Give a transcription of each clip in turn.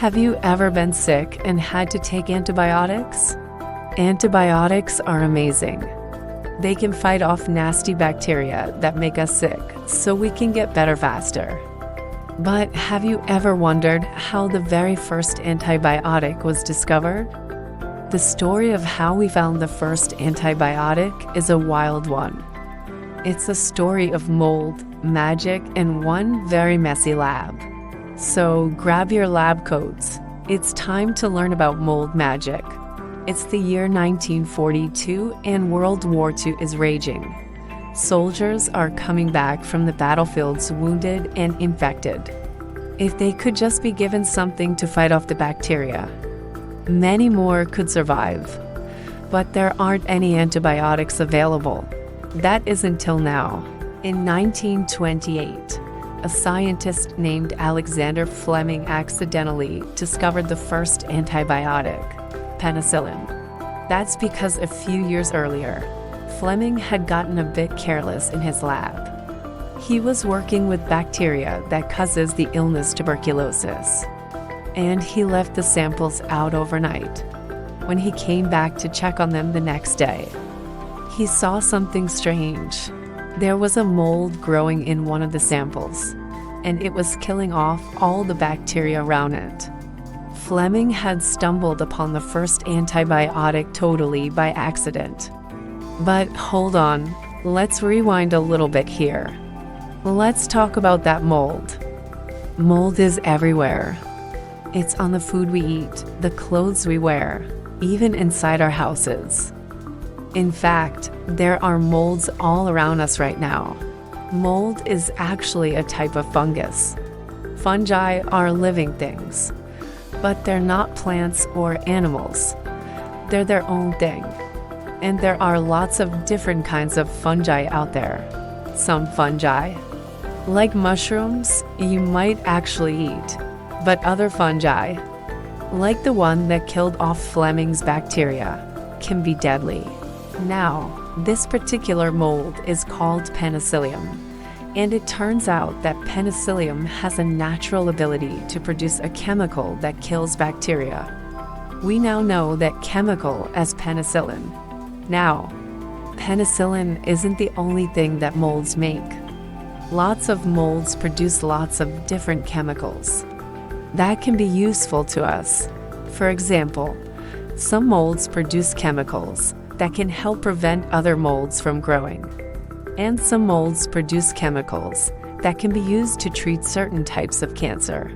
Have you ever been sick and had to take antibiotics? Antibiotics are amazing. They can fight off nasty bacteria that make us sick, so we can get better faster. But have you ever wondered how the very first antibiotic was discovered? The story of how we found the first antibiotic is a wild one. It's a story of mold, magic, and one very messy lab. So grab your lab coats. It's time to learn about mold magic. It's the year 1942 and World War II is raging. Soldiers are coming back from the battlefields wounded and infected. If they could just be given something to fight off the bacteria, many more could survive. But there aren't any antibiotics available. That is until now. In 1928, a scientist named Alexander Fleming accidentally discovered the first antibiotic, penicillin. That's because a few years earlier, Fleming had gotten a bit careless in his lab. He was working with bacteria that causes the illness tuberculosis, and he left the samples out overnight. When he came back to check on them the next day, he saw something strange. There was a mold growing in one of the samples, and it was killing off all the bacteria around it. Fleming had stumbled upon the first antibiotic totally by accident. But hold on, let's rewind a little bit here. Let's talk about that mold. Mold is everywhere. It's on the food we eat, the clothes we wear, even inside our houses. In fact, there are molds all around us right now. Mold is actually a type of fungus. Fungi are living things, but they're not plants or animals. They're their own thing. And there are lots of different kinds of fungi out there. Some fungi, like mushrooms, you might actually eat, but other fungi, like the one that killed off Fleming's bacteria, can be deadly. Now, this particular mold is called Penicillium, and it turns out that Penicillium has a natural ability to produce a chemical that kills bacteria. We now know that chemical as penicillin. Now, penicillin isn't the only thing that molds make. Lots of molds produce lots of different chemicals that can be useful to us. For example, some molds produce chemicals that can help prevent other molds from growing. And some molds produce chemicals that can be used to treat certain types of cancer.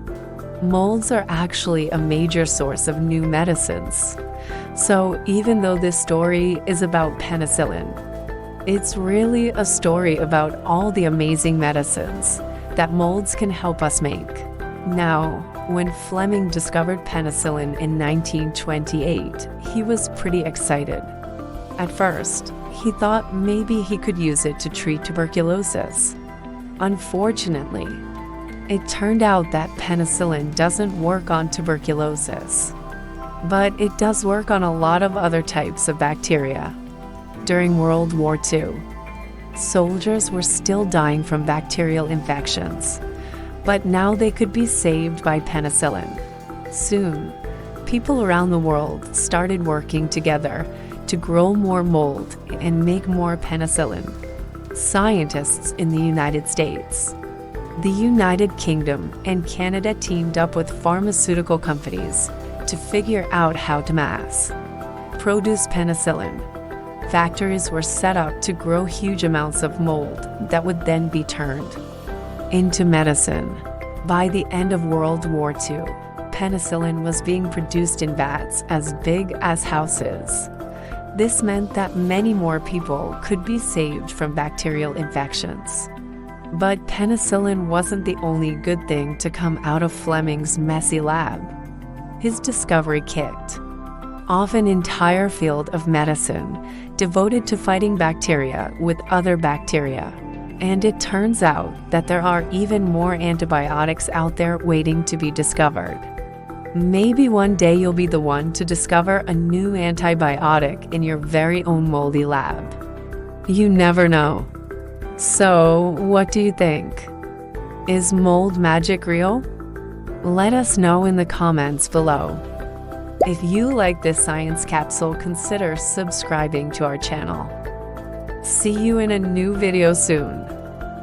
Molds are actually a major source of new medicines. So even though this story is about penicillin, it's really a story about all the amazing medicines that molds can help us make. Now, when Fleming discovered penicillin in 1928, he was pretty excited. At first, he thought maybe he could use it to treat tuberculosis. Unfortunately, it turned out that penicillin doesn't work on tuberculosis, but it does work on a lot of other types of bacteria. During World War II, soldiers were still dying from bacterial infections, but now they could be saved by penicillin. Soon, people around the world started working together to grow more mold and make more penicillin. Scientists in the United States, the United Kingdom, and Canada teamed up with pharmaceutical companies to figure out how to mass produce penicillin. Factories were set up to grow huge amounts of mold that would then be turned into medicine. By the end of World War II, penicillin was being produced in vats as big as houses. This meant that many more people could be saved from bacterial infections. But penicillin wasn't the only good thing to come out of Fleming's messy lab. His discovery kicked off an entire field of medicine devoted to fighting bacteria with other bacteria. And it turns out that there are even more antibiotics out there waiting to be discovered. Maybe one day you'll be the one to discover a new antibiotic in your very own moldy lab. You never know. So, what do you think? Is mold magic real? Let us know in the comments below. If you like this science capsule, consider subscribing to our channel. See you in a new video soon.